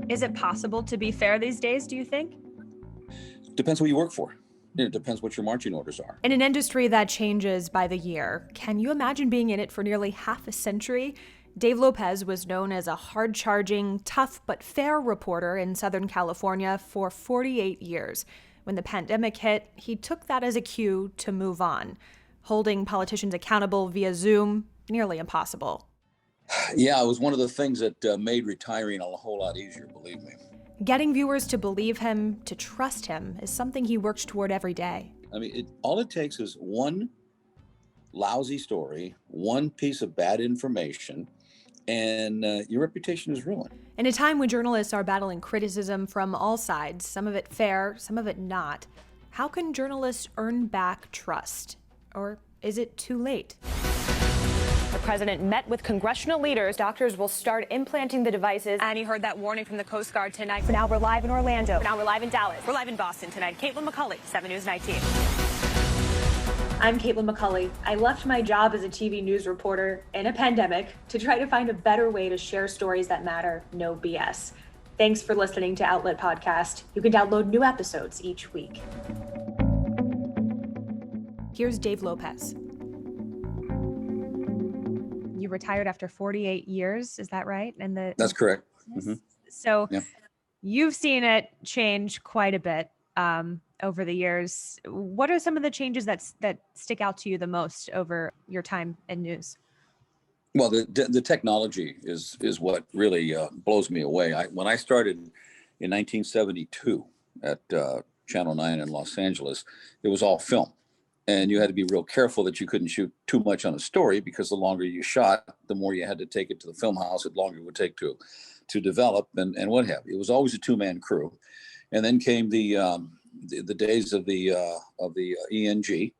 Is it possible to be fair these days, do you think? Depends who you work for. It depends what your marching orders are. In an industry that changes by the year, can you imagine being in it for nearly half a century? Dave Lopez was known as a hard-charging, tough but fair reporter in Southern California for 48 years. When the pandemic hit, he took that as a cue to move on. Holding politicians accountable via Zoom, nearly impossible. Yeah, it was one of the things that made retiring a whole lot easier, believe me. Getting viewers to believe him, to trust him, is something he works toward every day. I mean, all it takes is one lousy story, one piece of bad information, and your reputation is ruined. In a time when journalists are battling criticism from all sides, some of it fair, some of it not, how can journalists earn back trust? Or is it too late? The president met with congressional leaders. Doctors will start implanting the devices. And you heard that warning from the Coast Guard tonight. For now, we're live in Orlando. For now, we're live in Dallas. We're live in Boston tonight. Caitlin McCulley, 7 News 19. I'm Caitlin McCulley. I left my job as a TV news reporter in a pandemic to try to find a better way to share stories that matter, no BS. Thanks for listening to Outlet Podcast. You can download new episodes each week. Here's Dave Lopez. You retired after 48 years, is that right? That's correct. Mm-hmm. So yeah. You've seen it change quite a bit over the years. What are some of the changes that stick out to you the most over your time in news? Well, the technology is what really blows me away. When I started in 1972 at Channel 9 in Los Angeles, it was all film. And you had to be real careful that you couldn't shoot too much on a story, because the longer you shot, the more you had to take it to the film house, the longer it would take to develop and what have you. It was always a two-man crew. And then came the days of the ENG.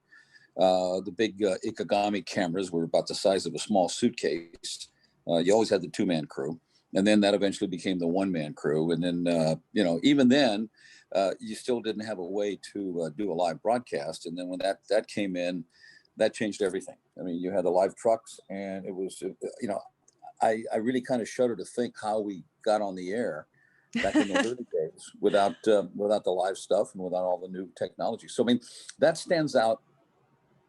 The big Ikegami cameras were about the size of a small suitcase. You always had the two-man crew. And then that eventually became the one-man crew. And then, even then, you still didn't have a way to do a live broadcast. And then when that came in, that changed everything. I mean, you had the live trucks, and it was, I really kind of shudder to think how we got on the air back in the early days without the live stuff and without all the new technology. So, I mean, that stands out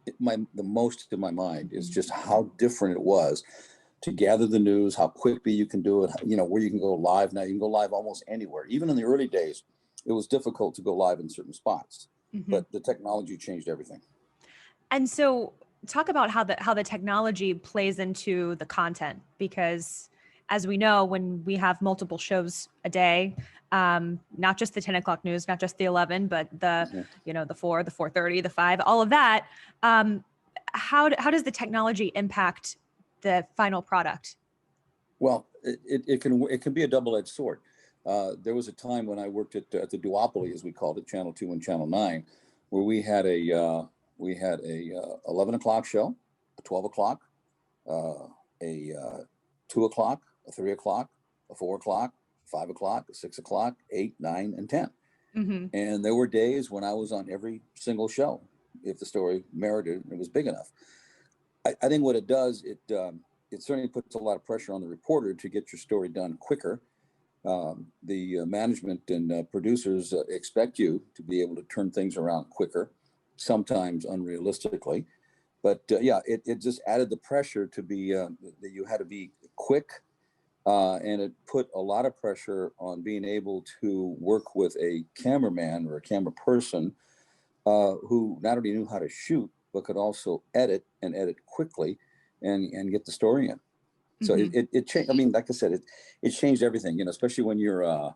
the most in my mind is just how different it was to gather the news, how quickly you can do it, where you can go live. Now you can go live almost anywhere. Even in the early days, it was difficult to go live in certain spots, but the technology changed everything. And so talk about how the technology plays into the content, because as we know, when we have multiple shows a day, not just the 10 o'clock news, not just the 11, but the 4, the 4:30, the 5, all of that. How does the technology impact the final product? Well, it can be a double-edged sword. There was a time when I worked at the duopoly, as we called it, Channel 2 and Channel 9, where we had a 11 o'clock show, a 12 o'clock, a 2 o'clock, a 3 o'clock, a 4 o'clock, 5 o'clock, a 6 o'clock, 8, 9, and 10. Mm-hmm. And there were days when I was on every single show, if the story merited, it was big enough. I think what it does, it certainly puts a lot of pressure on the reporter to get your story done quicker. The management and producers expect you to be able to turn things around quicker, sometimes unrealistically. But it just added the pressure to be that you had to be quick, and it put a lot of pressure on being able to work with a cameraman or a camera person who not only knew how to shoot, but could also edit quickly and get the story in. So it changed. I mean, like I said, it changed everything, especially when you're a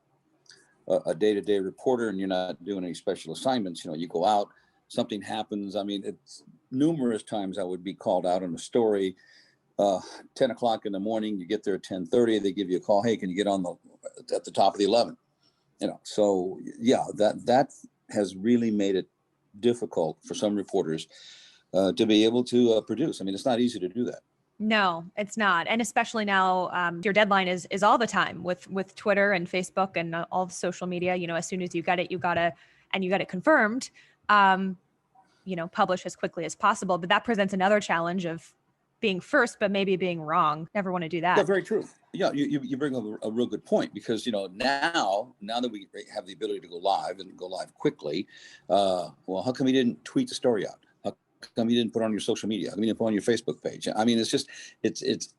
day-to-day reporter and you're not doing any special assignments. You go out, something happens. I mean, it's numerous times I would be called out on a story, 10 o'clock in the morning, you get there at 10:30, they give you a call. Hey, can you get at the top of the 11? So yeah, that has really made it difficult for some reporters to be able to produce. I mean, it's not easy to do that. No, it's not. And especially now, your deadline is all the time with Twitter and Facebook and all the social media. As soon as you get it, you got it confirmed, publish as quickly as possible. But that presents another challenge of being first, but maybe being wrong. Never want to do Yeah, that. very true. Yeah, you bring up a real good point, because now that we have the ability to go live and go live quickly, well, how come you didn't tweet the story out? How come you didn't put it on your social media? How come you didn't put it on your Facebook page? I mean, it's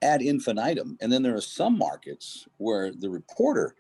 ad infinitum. And then there are some markets where the reporter,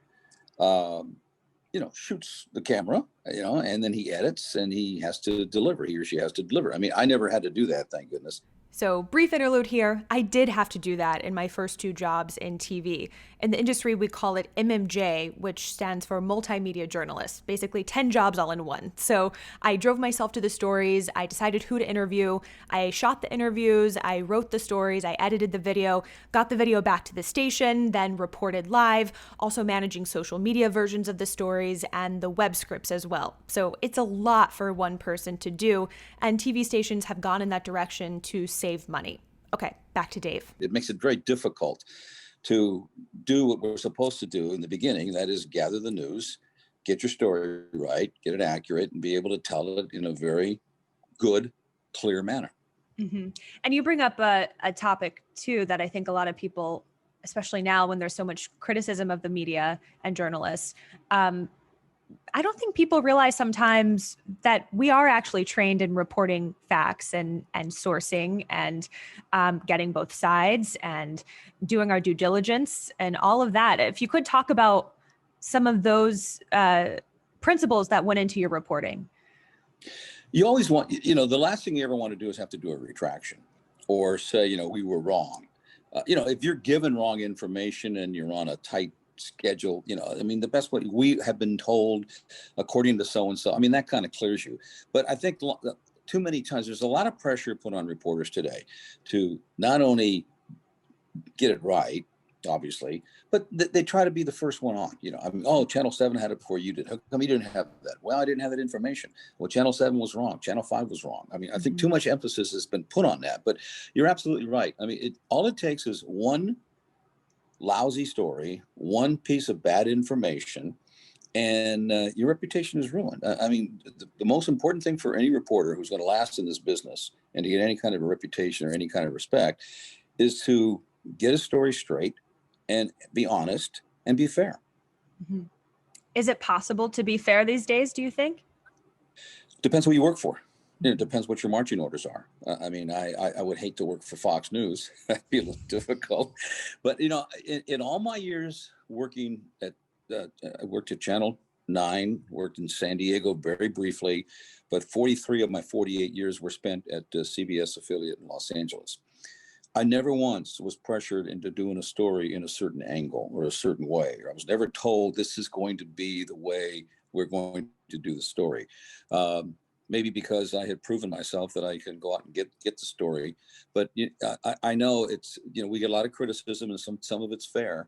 shoots the camera, and then he edits and he has to deliver. He or she has to deliver. I mean, I never had to do that, thank goodness. So, brief interlude here. I did have to do that in my first 2 jobs in TV. In the industry, we call it MMJ, which stands for multimedia journalist, basically 10 jobs all in one. So I drove myself to the stories. I decided who to interview. I shot the interviews. I wrote the stories. I edited the video, got the video back to the station, then reported live, also managing social media versions of the stories and the web scripts as well. So it's a lot for one person to do. And TV stations have gone in that direction to save money. Okay, back to Dave. It makes it very difficult to do what we're supposed to do in the beginning. That is, gather the news, get your story right, get it accurate, and be able to tell it in a very good, clear manner. Mm-hmm. And you bring up a topic too that I think a lot of people, especially now when there's so much criticism of the media and journalists, I don't think people realize sometimes that we are actually trained in reporting facts and sourcing and getting both sides and doing our due diligence and all of that. If you could talk about some of those principles that went into your reporting. You always want, the last thing you ever want to do is have to do a retraction or say, we were wrong. If you're given wrong information and you're on a tight schedule, the best way, we have been told according to so-and-so, that kind of clears you. But I think too many times there's a lot of pressure put on reporters today to not only get it right, obviously, but they try to be the first one on. Channel 7 had it before you did. How come you didn't have that? Well, I didn't have that information. Well, Channel 7 was wrong. Channel 5 was wrong. I think too much emphasis has been put on that, but you're absolutely right. All it takes is one lousy story, one piece of bad information, and your reputation is ruined. The most important thing for any reporter who's going to last in this business and to get any kind of a reputation or any kind of respect is to get a story straight and be honest and be fair. Mm-hmm. Is it possible to be fair these days, do you think? Depends who you work for. It depends what your marching orders are. I would hate to work for Fox News. That'd be a little difficult. But, in all my years working I worked at Channel 9, worked in San Diego very briefly, but 43 of my 48 years were spent at the CBS affiliate in Los Angeles. I never once was pressured into doing a story in a certain angle or a certain way. I was never told this is going to be the way we're going to do the story. Maybe because I had proven myself that I can go out and get the story. But I know it's, we get a lot of criticism and some of it's fair.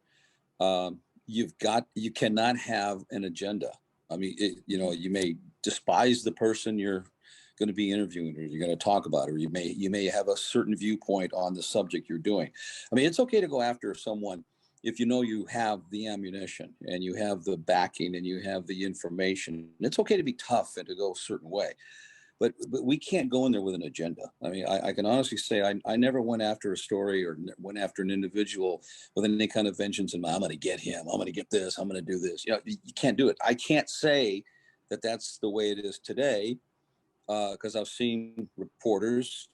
You cannot have an agenda. You may despise the person you're going to be interviewing or you're going to talk about, or you may have a certain viewpoint on the subject you're doing. It's okay to go after someone if you have the ammunition and you have the backing and you have the information. It's okay to be tough and to go a certain way, but we can't go in there with an agenda. I can honestly say I never went after a story or went after an individual with any kind of vengeance in mind. I'm going to get him. I'm going to get this. I'm going to do this. You can't do it. I can't say that that's the way it is today because I've seen reporters,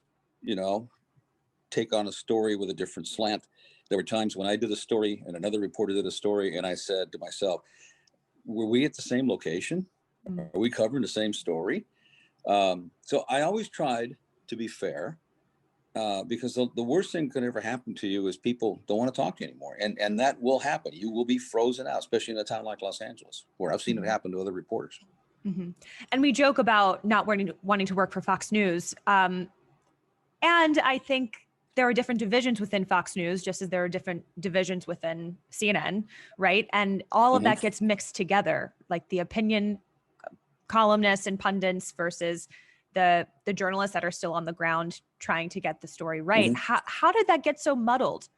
take on a story with a different slant. There were times when I did a story and another reporter did a story, and I said to myself, were we at the same location? Are we covering the same story? So I always tried to be fair because the worst thing could ever happen to you is people don't want to talk to you anymore. And that will happen. You will be frozen out, especially in a town like Los Angeles, where I've seen it happen to other reporters. Mm-hmm. And we joke about not wanting to work for Fox News. And I think there are different divisions within Fox News, just as there are different divisions within CNN, right? And all of that gets mixed together, like the opinion columnists and pundits versus the journalists that are still on the ground trying to get the story right. How did that get so muddled?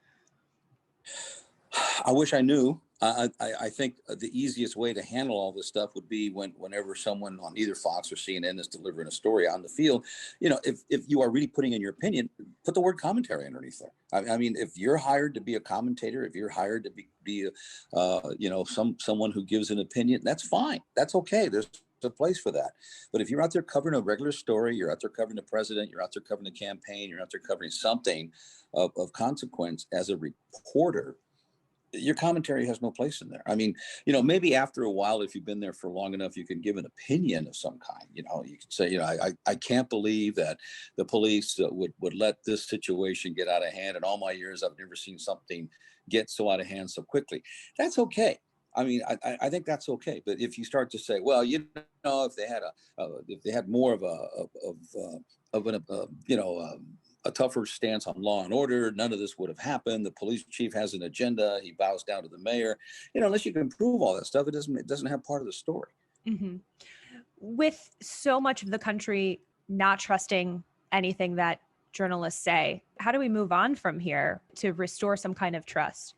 I wish I knew. I think the easiest way to handle all this stuff would be whenever someone on either Fox or CNN is delivering a story on the field, if you are really putting in your opinion, put the word commentary underneath there. I mean, if you're hired to be a commentator, if you're hired to be someone who gives an opinion, that's fine. That's okay. There's a place for that. But if you're out there covering a regular story, you're out there covering the president, you're out there covering the campaign, you're out there covering something of consequence as a reporter, your commentary has no place in there. I mean, maybe after a while, if you've been there for long enough, you can give an opinion of some kind. You could say, I can't believe that the police would let this situation get out of hand. In all my years, I've never seen something get so out of hand so quickly. That's okay. I mean, I think that's okay. But if you start to say, well, if they had more of a tougher stance on law and order, none of this would have happened. The police chief has an agenda. He bows down to the mayor. Unless you can prove all that stuff, it doesn't have part of the story. Mm-hmm. With so much of the country not trusting anything that journalists say, how do we move on from here to restore some kind of trust?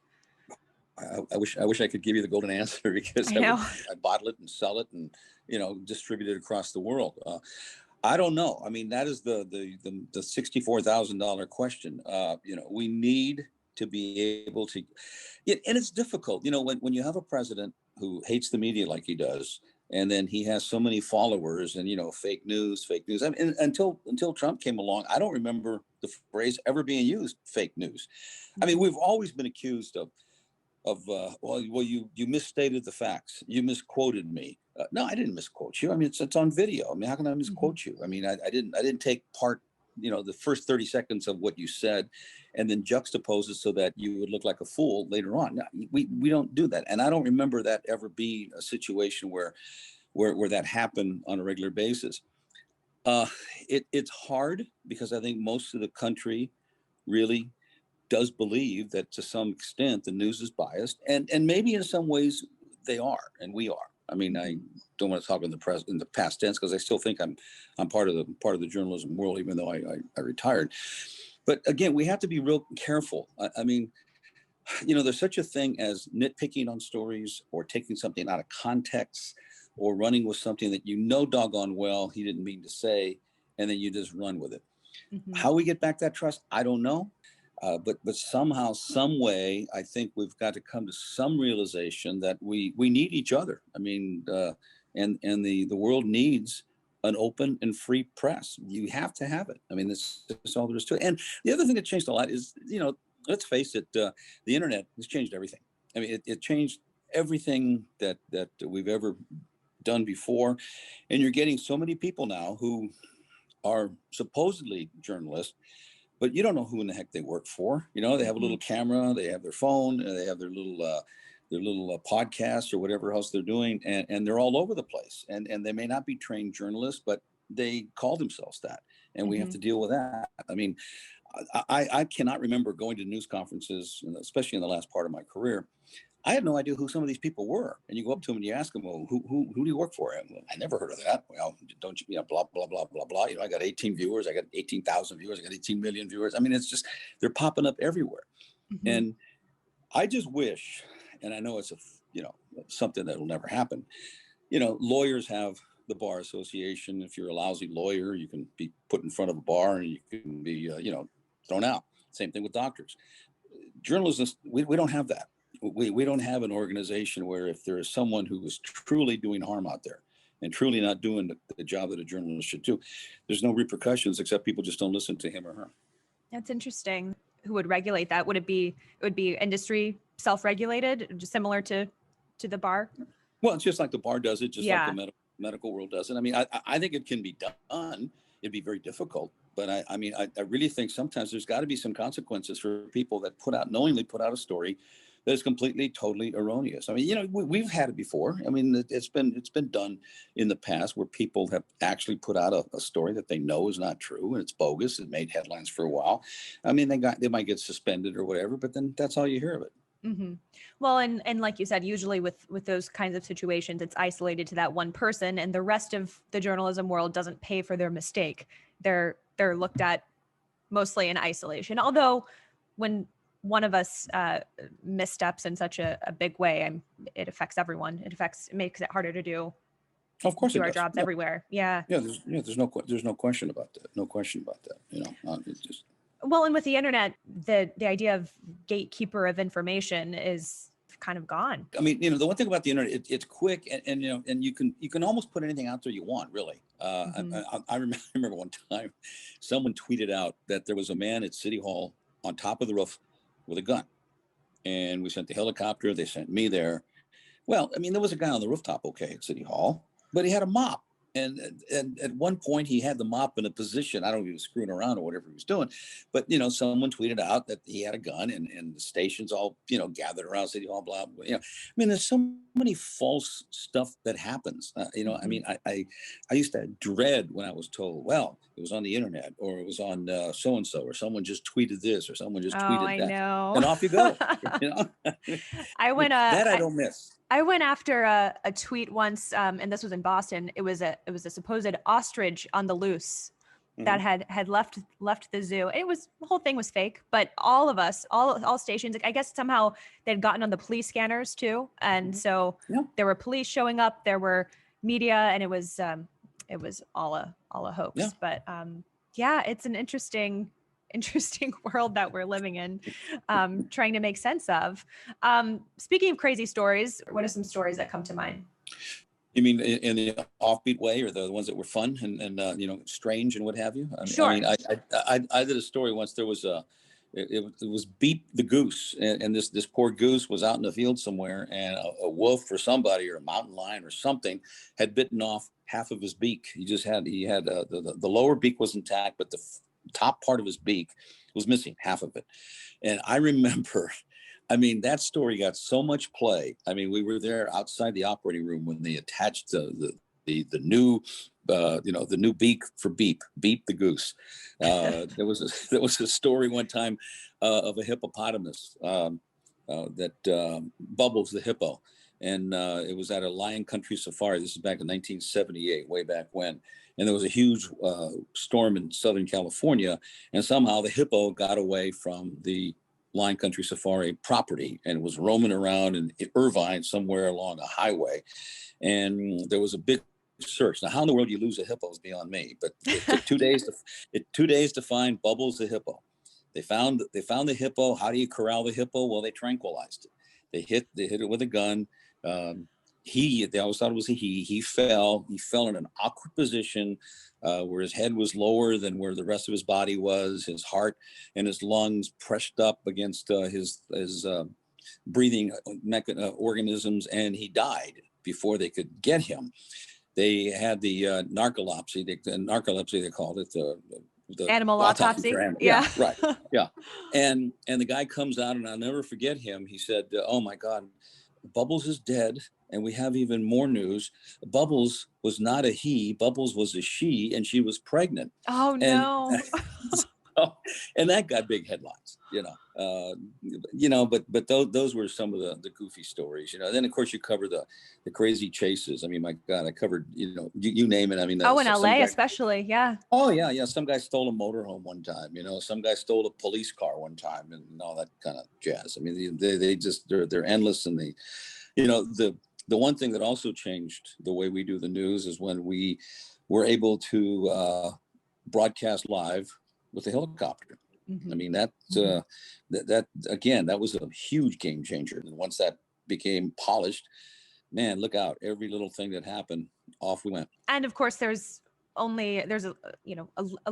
I wish I could give you the golden answer, because I'd bottle it and sell it and distribute it across the world. I don't know. I mean, that is the $64,000 question. We need to be able to, and it's difficult. When you have a president who hates the media like he does, and then he has so many followers, and fake news. I mean, until Trump came along, I don't remember the phrase ever being used, fake news. I mean, we've always been accused of you misstated the facts. You misquoted me. No, I didn't misquote you. I mean, it's on video. I mean, how can I misquote you? I mean, I didn't take part, the first 30 seconds of what you said and then juxtapose it so that you would look like a fool later on. No, we don't do that. And I don't remember that ever being a situation where that happened on a regular basis. It's hard because I think most of the country really does believe that to some extent the news is biased, and maybe in some ways they are, and we are. I mean, I don't want to talk in the past tense, because I still think I'm part of the journalism world, even though I retired. But again, we have to be real careful. I mean, there's such a thing as nitpicking on stories, or taking something out of context, or running with something that doggone well he didn't mean to say, and then you just run with it. Mm-hmm. How we get back that trust, I don't know. But somehow, some way, I think we've got to come to some realization that we need each other. I mean, and the world needs an open and free press. You have to have it. I mean, that's all there is to it. And the other thing that changed a lot is, let's face it, the internet has changed everything. I mean, it changed everything that we've ever done before. And you're getting so many people now who are supposedly journalists, but you don't know who in the heck they work for. They have a little camera, they have their phone, they have their little podcast or whatever else they're doing, and they're all over the place. And they may not be trained journalists, but they call themselves that, and we have to deal with that. I mean, I cannot remember going to news conferences, especially in the last part of my career. I had no idea who some of these people were. And you go up to them and you ask them, well, who do you work for? And, well, I never heard of that. Well, don't you, blah, blah, blah, blah, blah. I got 18 viewers. I got 18,000 viewers. I got 18 million viewers. I mean, it's just, they're popping up everywhere. Mm-hmm. And I just wish, and I know it's something that will never happen. Lawyers have the Bar Association. If you're a lousy lawyer, you can be put in front of a bar and you can be, thrown out. Same thing with doctors. Journalists, we don't have that. We don't have an organization where if there is someone who is truly doing harm out there and truly not doing the job that a journalist should do, there's no repercussions, except people just don't listen to him or her. That's interesting. Who would regulate that? Would it be industry self-regulated, just similar to the bar? Well, it's just like the bar does it, just like the medical world does it. I mean, I think it can be done. It'd be very difficult. But I really think sometimes there's got to be some consequences for people that knowingly put out a story that is completely, totally erroneous. I mean, we've had it before. I mean, it's been done in the past where people have actually put out a story that they know is not true and it's bogus. It made headlines for a while. I mean, they might get suspended or whatever, but then that's all you hear of it. Mm-hmm. Well, and like you said, usually with those kinds of situations, it's isolated to that one person, and the rest of the journalism world doesn't pay for their mistake. They're looked at mostly in isolation. Although when one of us missteps in such a big way, it affects everyone. It makes it harder to do Of course it our does. jobs Yeah. everywhere. Yeah. Yeah. There's no question about that. No question about that. It's just. Well, and with the internet, the idea of gatekeeper of information is kind of gone. I mean, the one thing about the internet, it's quick, and you can almost put anything out there you want, really. I remember one time, someone tweeted out that there was a man at City Hall on top of the roof with a gun, and we sent the helicopter. They sent me there. Well, I mean, there was a guy on the rooftop, okay, at City Hall, but he had a mop. And at one point, he had the mop in a position. I don't know if he was screwing around or whatever he was doing. But, someone tweeted out that he had a gun, and the stations all, gathered around City Hall, blah, blah. I mean, there's so many false stuff that happens. I mean, I used to dread when I was told, well, it was on the internet, or it was on so-and-so, or someone just tweeted this, or someone just tweeted that. Know. And off you go. That I don't miss. I went after a tweet once, and this was in Boston. It was a supposed ostrich on the loose that had left the zoo. The whole thing was fake, but all of us, all stations, I guess somehow they'd gotten on the police scanners too, and so there were police showing up, there were media, and it was all a hoax. Yeah. But it's an interesting world that we're living in, trying to make sense of. Speaking of crazy stories, what are some stories that come to mind? You mean in the offbeat way, or the ones that were fun and strange and what have you? Sure. I mean, I did a story once. There was it was Beep the goose, and this poor goose was out in the field somewhere, and a wolf or somebody, or a mountain lion or something, had bitten off half of his beak. He had the lower beak was intact, but the top part of his beak was missing, half of it. And I remember, I mean, that story got so much play. I mean, we were there outside the operating room when they attached the new the new beak for Beep the goose. There was a story one time of a hippopotamus that Bubbles the hippo, and it was at a lion country safari. This is back in 1978, way back when. And there was a huge storm in Southern California, and somehow the hippo got away from the Lion Country Safari property and was roaming around in Irvine somewhere along a highway. And there was a big search. Now, how in the world you lose a hippo is beyond me, but it took 2 days. It 2 days to find Bubbles the hippo. They found the hippo. How do you corral the hippo? Well, they tranquilized it. They hit it with a gun. They always thought it was a he. He fell in an awkward position where his head was lower than where the rest of his body was. His heart and his lungs pressed up against his breathing organisms, and he died before they could get him. They had the narcolepsy. Narcolepsy, they called it, the animal autopsy. Yeah, right. Yeah, and the guy comes out, and I'll never forget him. He said, "Oh my God, Bubbles is dead, and we have even more news. Bubbles was not a he. Bubbles was a she, and she was pregnant." Oh no! And that got big headlines, But those were some of the goofy stories, Then of course you cover the crazy chases. I mean, my God, I covered, you name it. I mean, in LA especially, yeah. Oh yeah. Some guy stole a motorhome one time, Some guy stole a police car one time, and all that kind of jazz. I mean, they're endless, and the one thing that also changed the way we do the news is when we were able to broadcast live with the helicopter. I mean, that again, that was a huge game changer. And once that became polished, man, look out! Every little thing that happened, off we went. And of course, there's a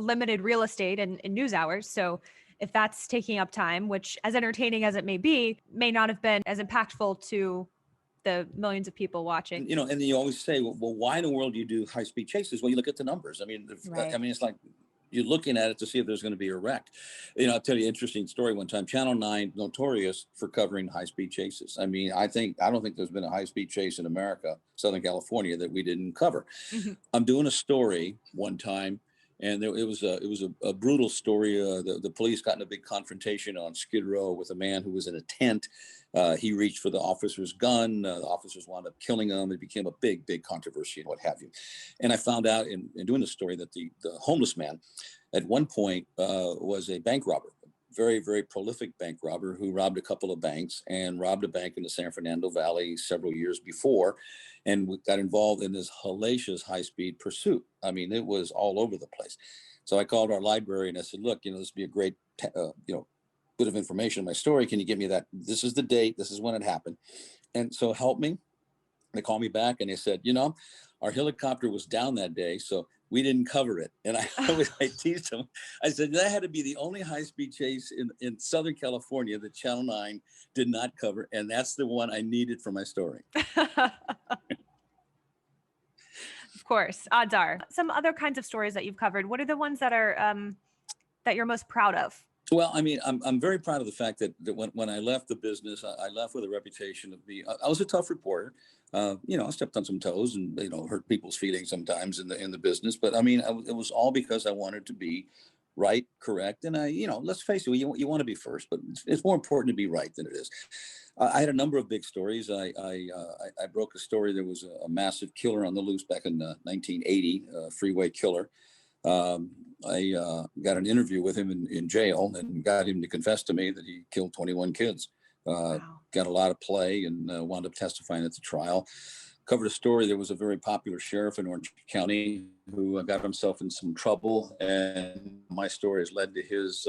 limited real estate in news hours. So if that's taking up time, which, as entertaining as it may be, may not have been as impactful to the millions of people watching. And then you always say, well, why in the world do you do high-speed chases? Well, you look at the numbers. I mean, right. I mean, it's like you're looking at it to see if there's going to be a wreck. I'll tell you an interesting story. One time, Channel 9, notorious for covering high-speed chases. I mean, I don't think there's been a high-speed chase in America, Southern California, that we didn't cover. I'm doing a story one time, and it was a brutal story. The police got in a big confrontation on Skid Row with a man who was in a tent. He reached for the officer's gun. The officers wound up killing him. It became a big controversy and what have you. And I found out in doing the story that the homeless man at one point was a bank robber, very, very prolific bank robber who robbed a couple of banks and robbed a bank in the San Fernando Valley several years before, and got involved in this hellacious high-speed pursuit. I mean, it was all over the place. So I called our library and I said, look, this would be a great, bit of information in my story. Can you give me that? This is the date. This is when it happened. And so help me. They called me back and they said, our helicopter was down that day, so we didn't cover it. And I teased them. I said, that had to be the only high-speed chase in Southern California that Channel 9 did not cover. And that's the one I needed for my story. Of course, odds are. Some other kinds of stories that you've covered, what are the ones that are that you're most proud of? Well, I mean, I'm very proud of the fact that when I left the business, I left with a reputation of being. I was a tough reporter. I stepped on some toes and hurt people's feelings sometimes in the business. But I mean, it was all because I wanted to be right, correct, and let's face it, you want to be first, but it's more important to be right than it is. I had a number of big stories. I broke a story. There was a massive killer on the loose back in 1980, freeway killer. I got an interview with him in jail and got him to confess to me that he killed 21 kids. Wow. Got a lot of play and wound up testifying at the trial. Covered a story. There was a very popular sheriff in Orange County who got himself in some trouble, and my story has led to his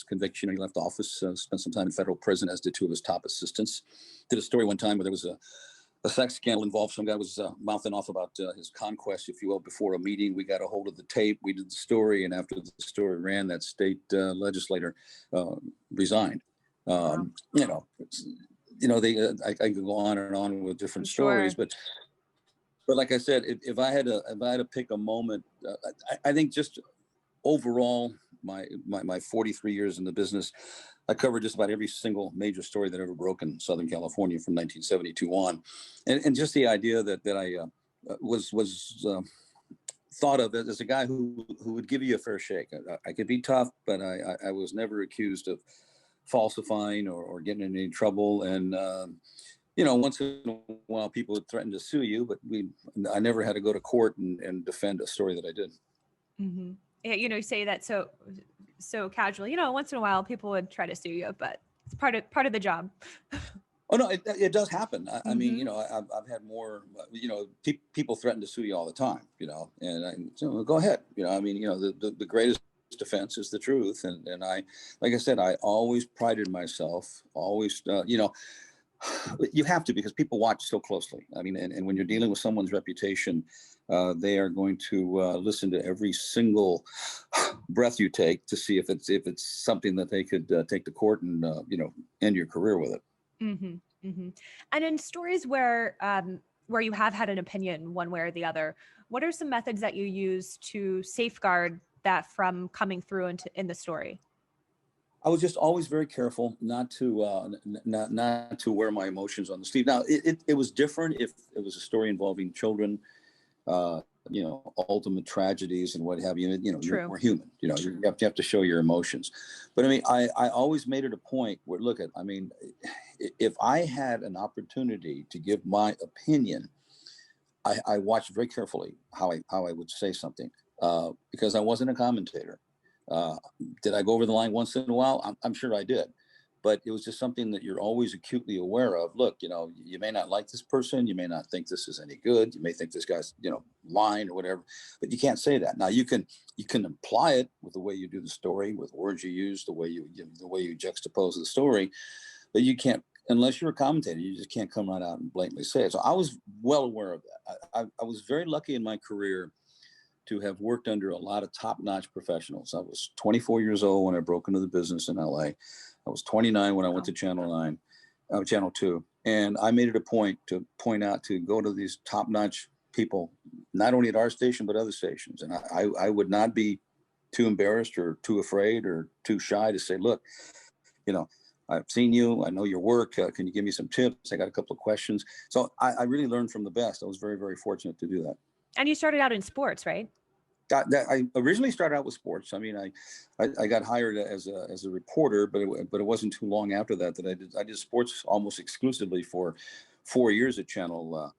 conviction. He left office, spent some time in federal prison, as did two of his top assistants. Did a story one time where there was a sex scandal involved. Some guy was mouthing off about his conquest, if you will, before a meeting. We got a hold of the tape. We did the story, and after the story ran, that state legislator resigned. Wow. I could go on and on with different stories, but like I said, if I had to pick a moment, I think just overall, my 43 years in the business, I covered just about every single major story that ever broke in Southern California from 1972 on, and just the idea that I was thought of as a guy who would give you a fair shake. I could be tough, but I was never accused of falsifying or getting in any trouble. And once in a while people would threaten to sue you, but I never had to go to court and defend a story that I did. Mm-hmm. Yeah, you say that so casually. Once in a while people would try to sue you, but it's part of the job. Oh no, it does happen. I mean, I've had more. People threaten to sue you all the time. And go ahead. I mean, the greatest defense is the truth, and I, like I said, I always prided myself. Always, you have to, because people watch so closely. I mean, and when you're dealing with someone's reputation, they are going to listen to every single breath you take to see if it's something that they could take to court and end your career with it. Mm-hmm, mm-hmm. And in stories where you have had an opinion one way or the other, what are some methods that you use to safeguard that from coming through in the story? I was just always very careful not to wear my emotions on the sleeve. Now, it was different if it was a story involving children, ultimate tragedies and what have you. We're human. You have to show your emotions. But I mean, I always made it a point where, if I had an opportunity to give my opinion, I watched very carefully how I would say something, because I wasn't a commentator. Did I go over the line once in a while? I'm sure I did, but it was just something that you're always acutely aware of. Look, you may not like this person. You may not think this is any good. You may think this guy's, lying or whatever, but you can't say that. Now you can imply it with the way you do the story, with words you use, the way you juxtapose the story, but you can't, unless you're a commentator, you just can't come right out and blatantly say it. So I was well aware of that. I was very lucky in my career to have worked under a lot of top-notch professionals. I was 24 years old when I broke into the business in LA. I was 29 when I went to Channel 2. And I made it a point to go to these top-notch people, not only at our station, but other stations. And I would not be too embarrassed or too afraid or too shy to say, look, I've seen you, I know your work. Can you give me some tips? I got a couple of questions. So I really learned from the best. I was very, very fortunate to do that. And you started out in sports, right? I originally started out with sports. I mean, I got hired as a reporter, but it wasn't too long after that I did sports almost exclusively for 4 years at Channel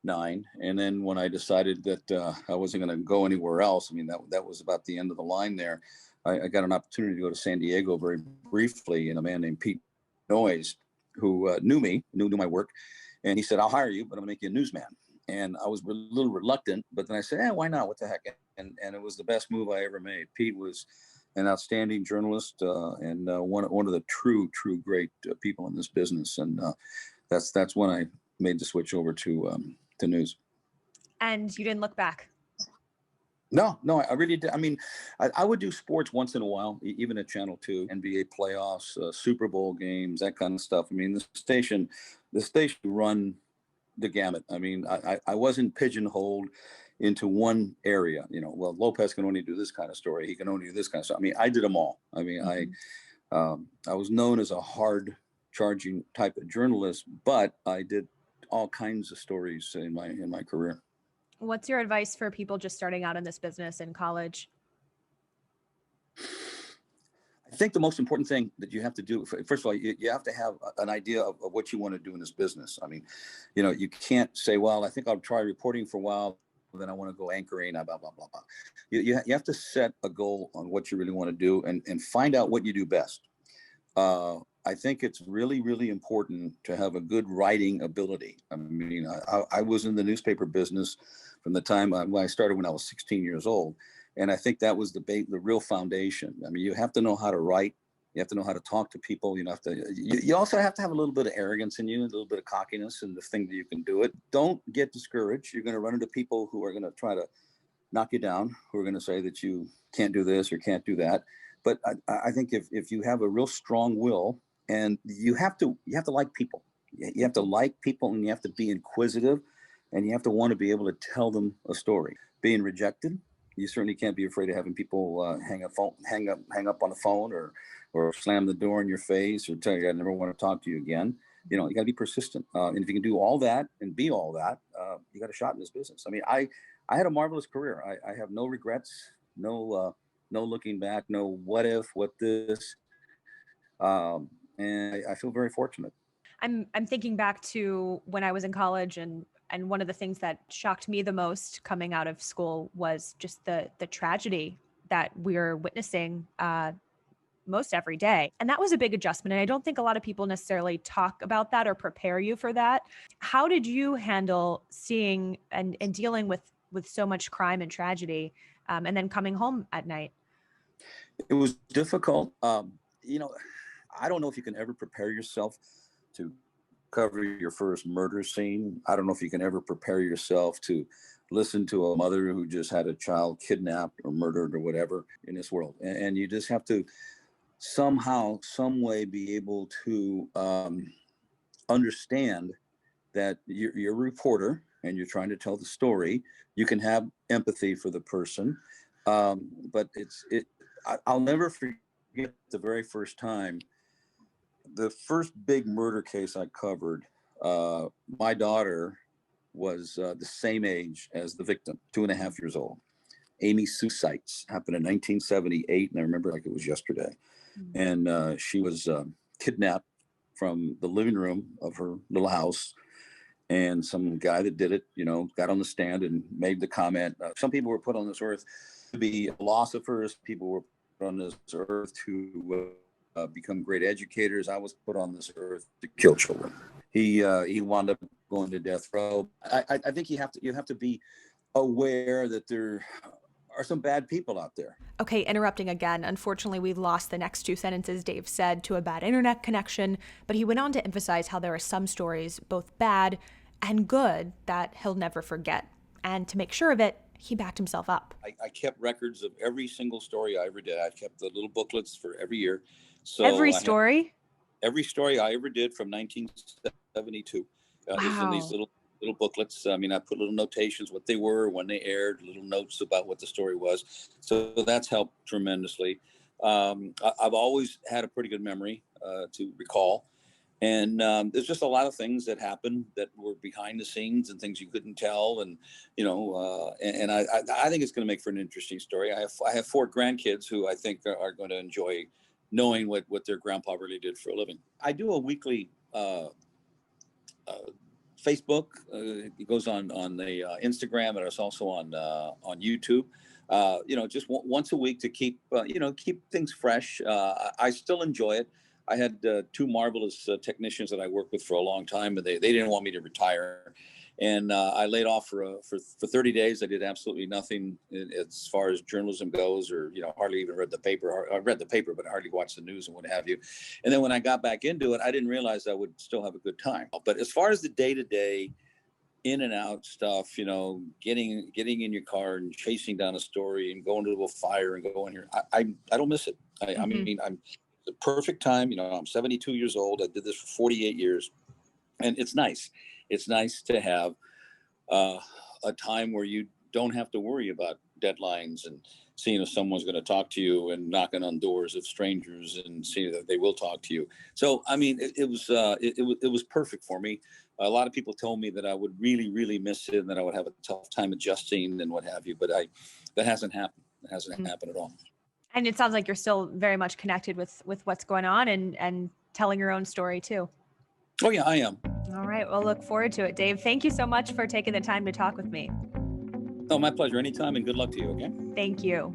9. And then when I decided that I wasn't going to go anywhere else, I mean, that was about the end of the line there. I got an opportunity to go to San Diego very briefly, and a man named Pete Noyes, who knew my work, and he said, "I'll hire you, but I'm gonna make you a newsman." And I was a little reluctant, but then I said, "Why not? What the heck?" And it was the best move I ever made. Pete was an outstanding journalist, and one of the true great people in this business, and that's when I made the switch over to news. And you didn't look back. No, I really did. I mean, I would do sports once in a while, even at Channel 2, NBA playoffs, Super Bowl games, that kind of stuff. I mean, the station run the gamut. I mean, I wasn't pigeonholed into one area. Well, Lopez can only do this kind of story. He can only do this kind of stuff. I mean, I did them all. I mean, I was known as a hard charging type of journalist, but I did all kinds of stories in my career. What's your advice for people just starting out in this business in college? I think the most important thing that you have to do, first of all, you have to have an idea of what you want to do in this business. I mean, you can't say, well, I think I'll try reporting for a while, then I want to go anchoring, blah, blah, blah, blah. You have to set a goal on what you really want to do and find out what you do best. I think it's really, really important to have a good writing ability. I mean, I was in the newspaper business from the time when I started when I was 16 years old. And I think that was the real foundation. I mean, you have to know how to write. You have to know how to talk to people. You also have to have a little bit of arrogance in you, a little bit of cockiness, and the thing that you can do it. Don't get discouraged. You're going to run into people who are going to try to knock you down, who are going to say that you can't do this or can't do that. But I think if you have a real strong will, and you have to like people. You have to like people, and you have to be inquisitive, and you have to want to be able to tell them a story. Being rejected, you certainly can't be afraid of having people hang up on the phone or slam the door in your face or tell you I never want to talk to you again. You got to be persistent. And if you can do all that and be all that, you got a shot in this business. I mean, I had a marvelous career. I have no regrets, no looking back, no what if, what this. And I feel very fortunate. I'm thinking back to when I was in college, and one of the things that shocked me the most coming out of school was just the tragedy that we're witnessing most every day. And that was a big adjustment. And I don't think a lot of people necessarily talk about that or prepare you for that. How did you handle seeing and dealing with so much crime and tragedy, and then coming home at night? It was difficult. I don't know if you can ever prepare yourself to cover your first murder scene. I don't know if you can ever prepare yourself to listen to a mother who just had a child kidnapped or murdered or whatever in this world. And you just have to somehow, some way be able to understand that you're a reporter and you're trying to tell the story. You can have empathy for the person. But I'll never forget the very first time. The first big murder case I covered, my daughter was the same age as the victim, 2.5 years old. Amy Sue Seitz, happened in 1978, and I remember like it was yesterday. Mm-hmm. And she was kidnapped from the living room of her little house, and some guy that did it, got on the stand and made the comment. Some people were put on this earth to be philosophers. People were put on this earth to become great educators. I was put on this earth to kill children. He wound up going to death row. I think you have to be aware that there are some bad people out there. Okay, interrupting again. Unfortunately, we lost the next two sentences Dave said to a bad internet connection, but he went on to emphasize how there are some stories, both bad and good, that he'll never forget. And to make sure of it, he backed himself up. I kept records of every single story I ever did. I kept the little booklets for every year. So every story? Every story I ever did from 1972 is in these little booklets. I mean, I put little notations, what they were, when they aired, little notes about what the story was. So that's helped tremendously. I've always had a pretty good memory to recall. And there's just a lot of things that happened that were behind the scenes and things you couldn't tell. And, I think it's going to make for an interesting story. I have 4 grandkids who I think are going to enjoy knowing what their grandpa really did for a living. I do a weekly Facebook. It goes on the Instagram, and it's also on YouTube. just once a week to keep, keep things fresh. I still enjoy it. I had two marvelous technicians that I worked with for a long time, and they didn't want me to retire. And I laid off for 30 days. I did absolutely nothing as far as journalism goes, or, hardly even read the paper. I read the paper, but I hardly watched the news and what have you. And then when I got back into it, I didn't realize I would still have a good time. But as far as the day-to-day in and out stuff, getting in your car and chasing down a story and going to a fire and going here, I don't miss it. I mean, I'm the perfect time. I'm 72 years old. I did this for 48 years, and it's nice. It's nice to have a time where you don't have to worry about deadlines and seeing if someone's going to talk to you and knocking on doors of strangers and seeing that they will talk to you. So, I mean, it was perfect for me. A lot of people told me that I would really, really miss it and that I would have a tough time adjusting and what have you. But that hasn't happened. It hasn't happened at all. And it sounds like you're still very much connected with what's going on and telling your own story too. Oh, yeah, I am. All right. Well, look forward to it, Dave. Thank you so much for taking the time to talk with me. Oh, my pleasure. Anytime, and good luck to you, okay? Thank you.